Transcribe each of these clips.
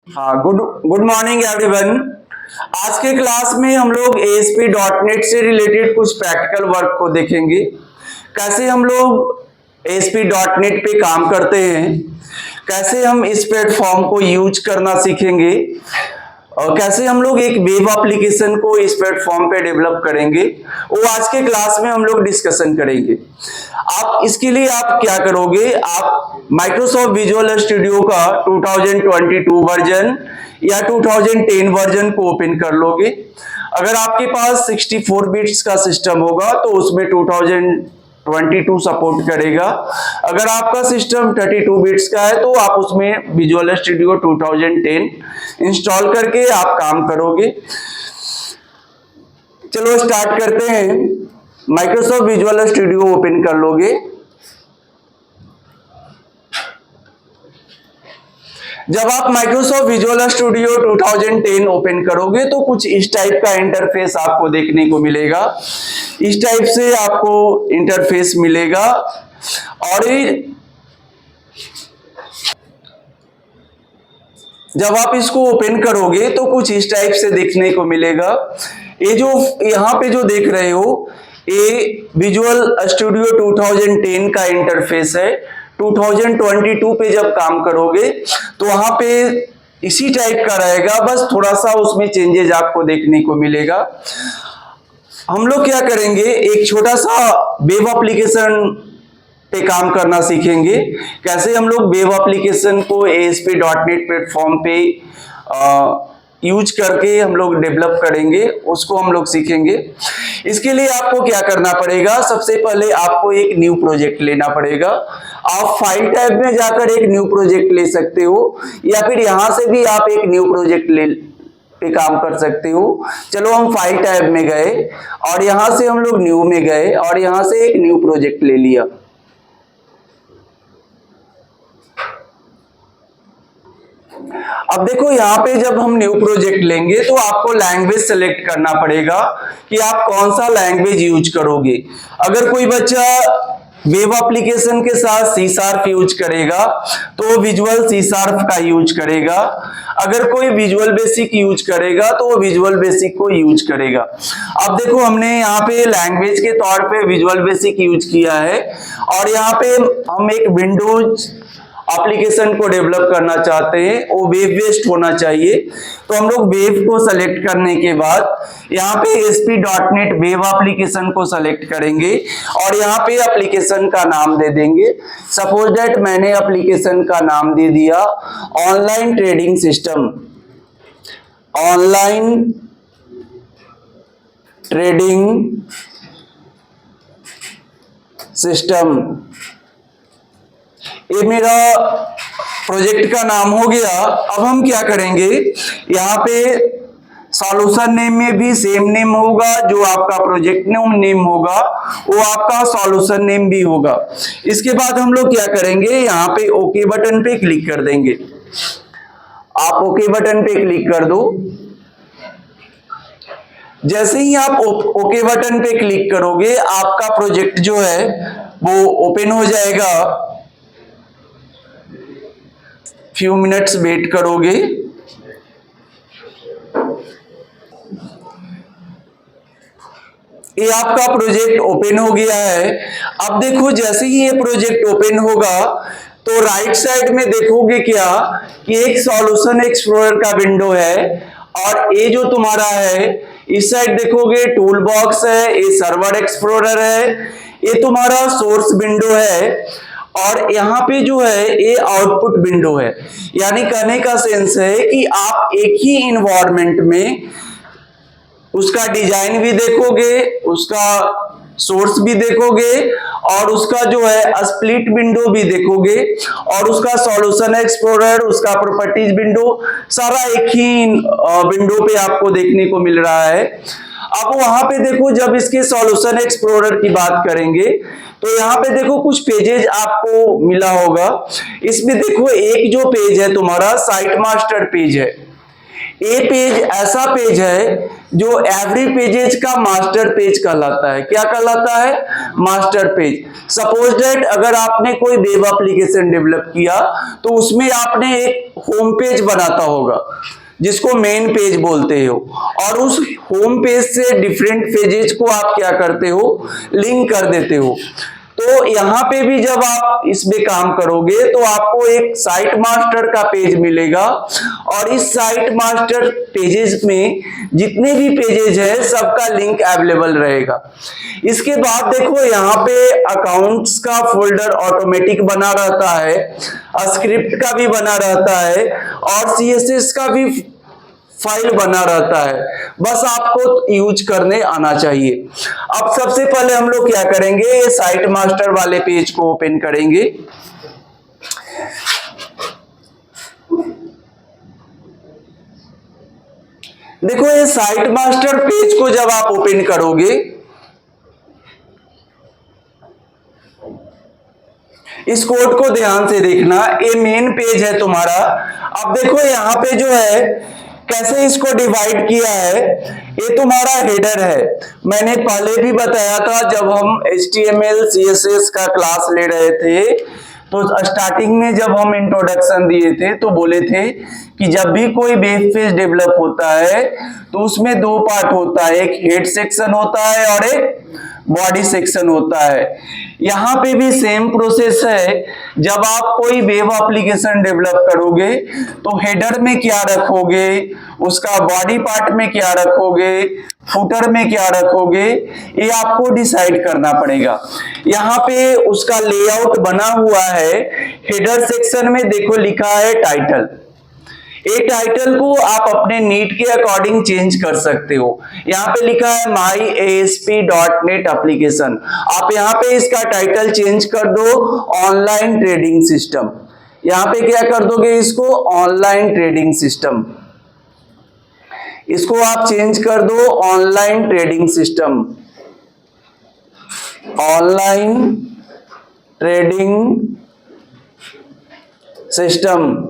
हाँ, good good morning everyone. आज के क्लास में हम लोग ASP.NET से रिलेटेड कुछ प्रैक्टिकल वर्क को देखेंगे। कैसे हम लोग ASP.NET पे काम करते हैं, कैसे हम इस प्लेटफॉर्म को यूज करना सीखेंगे और कैसे हम लोग एक वेब एप्लीकेशन को इस प्लेटफॉर्म पे डेवलप करेंगे, वो आज के क्लास में हम लोग डिस्कशन करेंगे। आप इसके लिए आप क्या करोगे, आप माइक्रोसॉफ्ट विजुअल स्टूडियो का 2022 वर्जन या 2010 वर्जन को ओपन कर लोगे। अगर आपके पास 64 बिट्स का सिस्टम होगा तो उसमें 2022 सपोर्ट करेगा। अगर आपका सिस्टम 32 बिट्स का है तो आप उसमें विजुअल स्टूडियो 2010 इंस्टॉल करके आप काम करोगे। चलो स्टार्ट करते हैं। माइक्रोसॉफ्ट विजुअल स्टूडियो ओपन कर लोगे। जब आप माइक्रोसॉफ्ट विजुअल स्टूडियो 2010 ओपन करोगे तो कुछ इस टाइप का इंटरफेस आपको देखने को मिलेगा। इस टाइप से आपको इंटरफेस मिलेगा और जब आप इसको ओपन करोगे तो कुछ इस टाइप से देखने को मिलेगा। ये जो यहाँ पे जो देख रहे हो, ये विजुअल स्टूडियो 2010 का इंटरफेस है। 2022 पे जब काम करोगे तो वहां पे इसी टाइप का रहेगा, बस थोड़ा सा उसमें चेंजेस आपको देखने को मिलेगा। हम लोग क्या करेंगे, एक छोटा सा वेब एप्लीकेशन पे काम करना सीखेंगे। कैसे हम लोग वेब एप्लीकेशन को ASP.NET प्लेटफॉर्म पे यूज करके हम लोग डेवलप करेंगे, उसको हम लोग सीखेंगे। इसके लिए आपको क्या करना पड़ेगा, सबसे पहले आपको एक न्यू प्रोजेक्ट लेना पड़ेगा। आप फाइल टैब में जाकर एक न्यू प्रोजेक्ट ले सकते हो या फिर यहां से भी आप एक न्यू प्रोजेक्ट पे काम कर सकते हो। चलो हम फाइल टैब में गए और यहां से हम लोग न्यू में गए और यहां से एक न्यू प्रोजेक्ट ले लिया। अब देखो यहाँ पे जब हम न्यू प्रोजेक्ट लेंगे तो आपको लैंग्वेज सेलेक्ट करना पड़ेगा कि आप कौन सा लैंग्वेज यूज करोगे। अगर कोई बच्चा वेब एप्लीकेशन के साथ C# यूज करेगा तो विजुअल C# का यूज करेगा। अगर कोई विजुअल बेसिक यूज करेगा तो वो विजुअल बेसिक को यूज करेगा। अब देखो हमने यहाँ पे लैंग्वेज के तौर पे विजुअल बेसिक यूज किया है और यहाँ पे हम एक विंडोज एप्लीकेशन को डेवलप करना चाहते हैं, वो वेब बेस्ड होना चाहिए। तो हम लोग वेब को सेलेक्ट करने के बाद यहाँ पे ASP.NET वेब एप्लीकेशन को सेलेक्ट करेंगे और यहाँ पे एप्लीकेशन का नाम दे देंगे। सपोज दैट मैंने एप्लीकेशन का नाम दे दिया online trading system, online trading system. ये मेरा प्रोजेक्ट का नाम हो गया। अब हम क्या करेंगे, यहाँ पे सॉल्यूशन नेम में भी सेम नेम होगा, जो आपका प्रोजेक्ट नेम होगा वो आपका सॉल्यूशन नेम भी होगा। इसके बाद हम लोग क्या करेंगे, यहाँ पे ओके बटन पे क्लिक कर देंगे। आप ओके बटन पे क्लिक कर दो। जैसे ही आप ओके बटन पे क्लिक करोगे आपका प्रोजेक्ट जो है वो ओपन हो जाएगा। फ्यू मिनट्स वेट करोगे। ये आपका प्रोजेक्ट ओपन हो गया है। अब देखो जैसे ही ये प्रोजेक्ट ओपन होगा तो राइट साइड में देखोगे क्या कि एक सॉल्यूशन एक्सप्लोरर का विंडो है और ये जो तुम्हारा है इस साइड देखोगे टूल बॉक्स है, ये सर्वर एक्सप्लोरर है, ये तुम्हारा सोर्स विंडो है और यहाँ पे जो है ये आउटपुट विंडो है। यानी कहने का सेंस है कि आप एक ही इन्वायरमेंट में उसका डिजाइन भी देखोगे, उसका सोर्स भी देखोगे और उसका जो है स्प्लिट विंडो भी देखोगे और उसका सॉल्यूशन एक्सप्लोरर, उसका प्रॉपर्टीज विंडो, सारा एक ही विंडो पे आपको देखने को मिल रहा है। अब वहां पे देखो जब इसके सॉल्यूशन एक्सप्लोरर की बात करेंगे तो यहाँ पे देखो कुछ पेजेज आपको मिला होगा। इसमें देखो एक जो पेज है तुम्हारा साइट मास्टर पेज है। ए पेज ऐसा पेज है जो एवरी पेजेज का मास्टर पेज कहलाता है। क्या कहलाता है? Master page. सपोज दैट अगर आपने कोई वेब एप्लीकेशन डेवलप किया तो उसमें आपने एक होम पेज बनाता होगा जिसको मेन पेज बोलते हो, और उस होम पेज से डिफरेंट पेजेज को आप क्या करते हो? लिंक कर देते हो। तो यहां पे भी जब आप इसमें काम करोगे तो आपको एक साइट मास्टर का पेज मिलेगा, और इस साइट मास्टर पेजेस में जितने भी पेजेज है सबका लिंक अवेलेबल रहेगा। इसके बाद देखो यहाँ पे अकाउंट्स का फोल्डर ऑटोमेटिक बना रहता है, स्क्रिप्ट का भी बना रहता है, और सीएसएस का भी फाइल बना रहता है। बस आपको यूज करने आना चाहिए। अब सबसे पहले हम लोग क्या करेंगे, ये साइट मास्टर वाले पेज को ओपन करेंगे। देखो ये साइट मास्टर पेज को जब आप ओपन करोगे, इस कोड को ध्यान से देखना, ये मेन पेज है तुम्हारा। अब देखो यहाँ पे जो है कैसे इसको डिवाइड किया है, ये तुम्हारा हेडर है। मैंने पहले भी बताया था जब हम HTML CSS का क्लास ले रहे थे, तो स्टार्टिंग में जब हम इंट्रोडक्शन दिए थे तो बोले थे कि जब भी कोई वेब पेज डेवलप होता है तो उसमें दो पार्ट होता है, एक हेड सेक्शन होता है और एक बॉडी सेक्शन होता है। यहाँ पे भी सेम प्रोसेस है। जब आप कोई वेब एप्लीकेशन डेवलप करोगे तो हेडर में क्या रखोगे, उसका बॉडी पार्ट में क्या रखोगे, फुटर में क्या रखोगे, ये आपको डिसाइड करना पड़ेगा। यहाँ पे उसका लेआउट बना हुआ है। हेडर सेक्शन में देखो लिखा है टाइटल। ये टाइटल को आप अपने नीड के अकॉर्डिंग चेंज कर सकते हो। यहाँ पे लिखा है myasp.net एप्लीकेशन, आप यहाँ पे इसका टाइटल चेंज कर दो ऑनलाइन ट्रेडिंग सिस्टम। यहाँ पे क्या कर दोगे इसको? Online trading system. इसको आप चेंज कर दो online trading system, online trading system.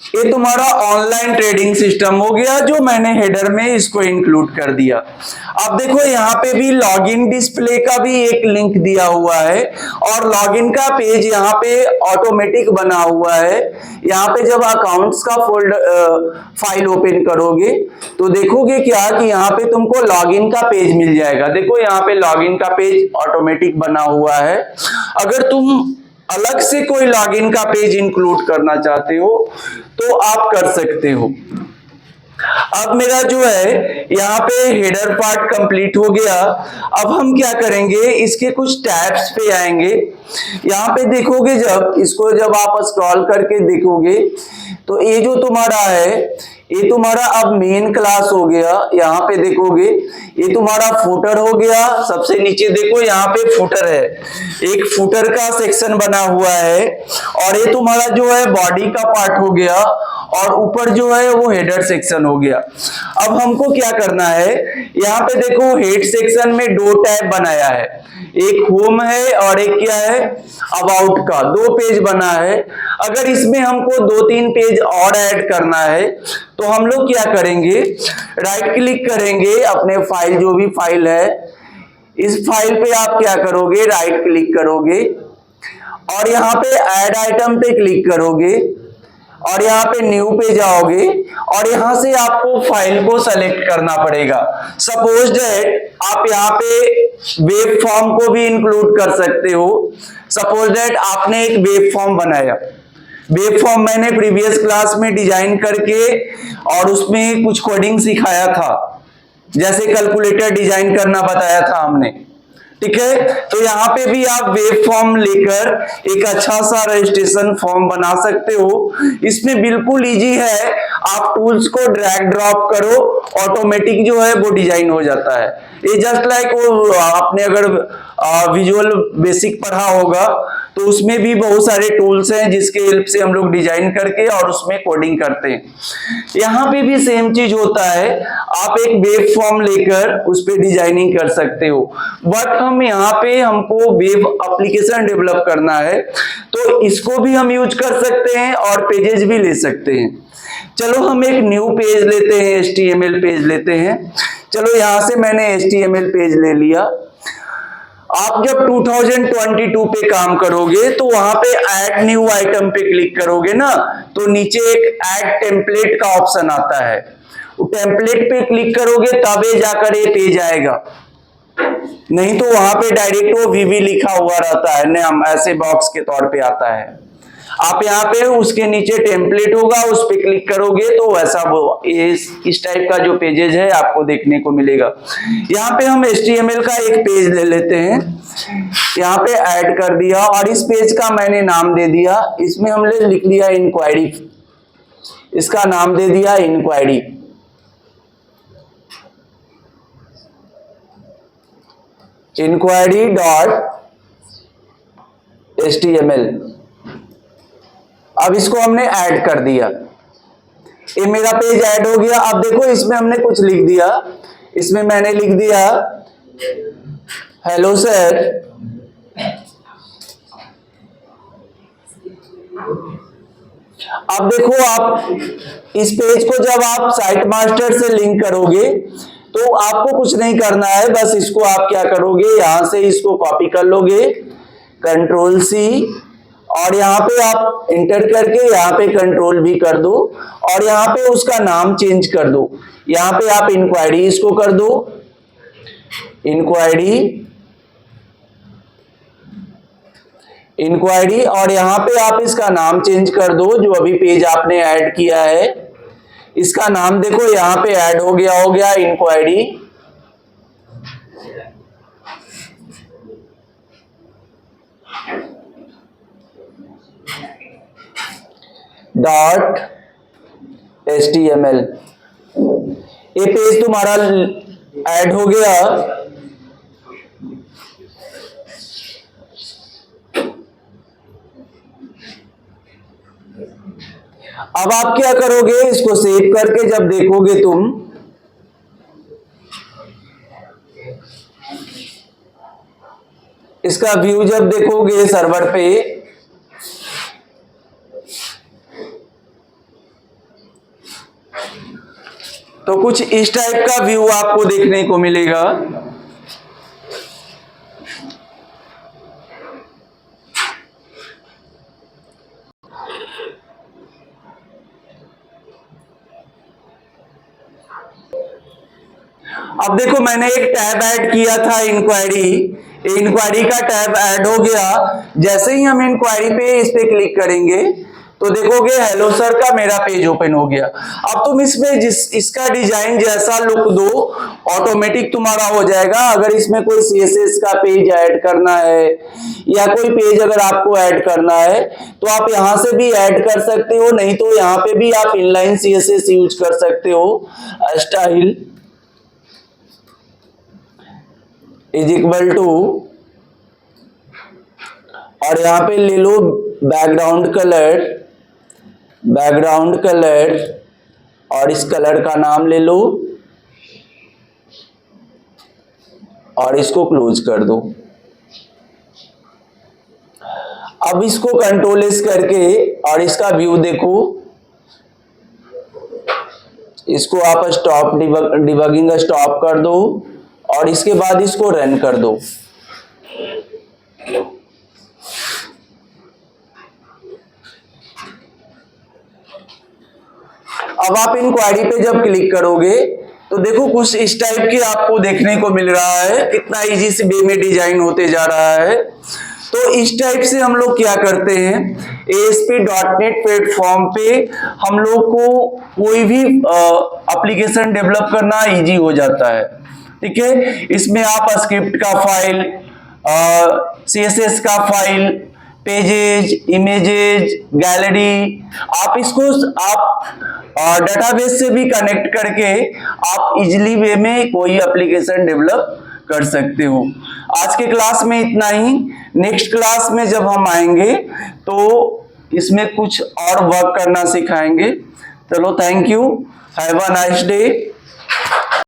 ये तुम्हारा ऑनलाइन ट्रेडिंग सिस्टम हो गया, जो मैंने हेडर में इसको इंक्लूड कर दिया। अब देखो यहाँ पे भी लॉगिन डिस्प्ले का भी एक लिंक दिया हुआ है, और लॉगिन का पेज यहाँ पे ऑटोमेटिक बना हुआ है। यहाँ पे जब अकाउंट्स का फाइल ओपन करोगे तो देखोगे क्या कि यहाँ पे तुमको लॉगिन का पेज मिल जाएगा। देखो यहाँ पे लॉगिन का पेज ऑटोमेटिक बना हुआ है। अगर तुम अलग से कोई लॉगिन का पेज इंक्लूड करना चाहते हो तो आप कर सकते हो। अब मेरा जो है यहाँ पे हेडर पार्ट कंप्लीट हो गया। अब हम क्या करेंगे, इसके कुछ टैब्स पे आएंगे। यहाँ पे देखोगे जब आप स्क्रॉल करके देखोगे तो ये जो तुम्हारा है, ये तुम्हारा अब मेन क्लास हो गया। यहाँ पे देखोगे ये तुम्हारा फुटर हो गया। सबसे नीचे देखो यहाँ पे फुटर है, एक फुटर का सेक्शन बना हुआ है, और ये तुम्हारा जो है बॉडी का पार्ट हो गया, और ऊपर जो है वो हेडर सेक्शन हो गया। अब हमको क्या करना है, यहाँ पे देखो हेड सेक्शन में दो टैब बनाया है, एक होम है और एक क्या है, अबाउट का। दो पेज बना है। अगर इसमें हमको 2-3 पेज और ऐड करना है तो हम लोग क्या करेंगे, राइट क्लिक करेंगे अपने फाइल, जो भी फाइल है, इस फाइल पे आप क्या करोगे, राइट क्लिक करोगे, और यहाँ पे ऐड आइटम पे क्लिक करोगे, और यहाँ पे न्यू पे जाओगे, और यहाँ से आपको फाइल को सेलेक्ट करना पड़ेगा। सपोज दैट आप यहाँ पे वेब फॉर्म को भी इंक्लूड कर सकते हो। सपोज दैट आपने एक वेब फॉर्म बनाया। वेब फॉर्म मैंने प्रीवियस क्लास में डिजाइन करके और उसमें कुछ कोडिंग सिखाया था, जैसे कैलकुलेटर डिजाइन करना बताया था हमने, ठीक है। तो यहाँ पे भी आप वेब फॉर्म लेकर एक अच्छा सा रजिस्ट्रेशन फॉर्म बना सकते हो। इसमें बिल्कुल इजी है, आप टूल्स को ड्रैग ड्रॉप करो, ऑटोमेटिक जो है वो डिजाइन हो जाता है। ये जस्ट लाइक वो आपने अगर विजुअल बेसिक पढ़ा होगा तो उसमें भी बहुत सारे टूल्स हैं जिसके हेल्प से हम लोग डिजाइन करके और उसमें कोडिंग करते हैं। यहाँ पे भी सेम चीज होता है, आप एक वेब फॉर्म लेकर उस पर डिजाइनिंग कर सकते हो। बट हम यहाँ पे हमको वेब एप्लीकेशन डेवलप करना है तो इसको भी हम यूज कर सकते हैं और पेजेस भी ले सकते हैं। चलो हम एक न्यू पेज लेते हैं, HTML पेज लेते हैं। चलो यहाँ से मैंने HTML पेज ले लिया। आप जब 2022 पे काम करोगे तो वहां पे ऐड न्यू आइटम पे क्लिक करोगे ना, तो नीचे एक ऐड टेम्पलेट का ऑप्शन आता है। टेम्पलेट पे क्लिक करोगे तबे जाकर ये पेज आएगा, नहीं तो वहां पे डायरेक्ट वो VB लिखा हुआ रहता है, नाम ऐसे बॉक्स के तौर पे आता है। आप यहाँ पे उसके नीचे टेम्पलेट होगा, उस पे क्लिक करोगे तो वैसा वो इस टाइप का जो पेजेज है आपको देखने को मिलेगा। यहाँ पे हम HTML का एक पेज ले लेते हैं, यहाँ पे ऐड कर दिया और इस पेज का मैंने नाम दे दिया, इसमें हमने लिख दिया इंक्वायरी, इसका नाम दे दिया इंक्वायरी। inquiry.html। अब इसको हमने ऐड कर दिया, ये मेरा पेज ऐड हो गया। अब देखो इसमें हमने कुछ लिख दिया, इसमें मैंने लिख दिया हेलो सर, अब देखो आप इस पेज को जब आप साइट मास्टर से लिंक करोगे तो आपको कुछ नहीं करना है, बस इसको आप क्या करोगे, यहां से इसको कॉपी कर लोगे, Ctrl+C, और यहाँ पे आप इंटर करके यहाँ पे Ctrl+V कर दो और यहाँ पे उसका नाम चेंज कर दो। यहाँ पे आप इंक्वायरी इसको कर दो, इंक्वायरी, और यहाँ पे आप इसका नाम चेंज कर दो। जो अभी पेज आपने ऐड किया है इसका नाम देखो यहाँ पे ऐड हो गया इंक्वायरी .html। ये पेज तुम्हारा ऐड हो गया। अब आप क्या करोगे, इसको सेव करके जब देखोगे तुम, इसका व्यू जब देखोगे सर्वर पे, तो कुछ इस टाइप का व्यू आपको देखने को मिलेगा। अब देखो मैंने एक टैब ऐड किया था इंक्वायरी, इंक्वायरी का टैब ऐड हो गया। जैसे ही हम इंक्वायरी पे इस पे क्लिक करेंगे तो देखोगे हेलो सर का मेरा पेज ओपन हो गया। अब तुम इसमें इसका डिजाइन जैसा लुक दो, ऑटोमेटिक तुम्हारा हो जाएगा। अगर इसमें कोई CSS का पेज ऐड करना है या कोई पेज अगर आपको ऐड करना है तो आप यहां से भी ऐड कर सकते हो, नहीं तो यहाँ पे भी आप इनलाइन CSS यूज कर सकते हो। स्टाइल इज इक्वल टू, और यहाँ पे ले लो बैकग्राउंड कलर, और इस कलर का नाम ले लो और इसको क्लोज कर दो। अब इसको Ctrl+S करके और इसका व्यू देखो, इसको आप स्टॉप डिबगिंग स्टॉप कर दो और इसके बाद इसको रन कर दो। अब आप इंक्वायरी पे जब क्लिक करोगे तो देखो कुछ इस टाइप की आपको देखने को मिल रहा है, कितना इजी से वे में डिजाइन होते जा रहा है। तो इस टाइप से हम लोग क्या करते हैं, ASP.NET प्लेटफॉर्म पे हम लोग को कोई भी एप्लीकेशन डेवलप करना इजी हो जाता है। ठीक है, इसमें आप स्क्रिप्ट का फाइल, CSS का फाइल, पेजेज, इमेजेज, गैलरी, आप इसको डेटाबेस से भी कनेक्ट करके आप इजीली वे में कोई एप्लीकेशन डेवलप कर सकते हो। आज के क्लास में इतना ही। नेक्स्ट क्लास में जब हम आएंगे तो इसमें कुछ और वर्क करना सिखाएंगे। चलो, thank you, have a nice day.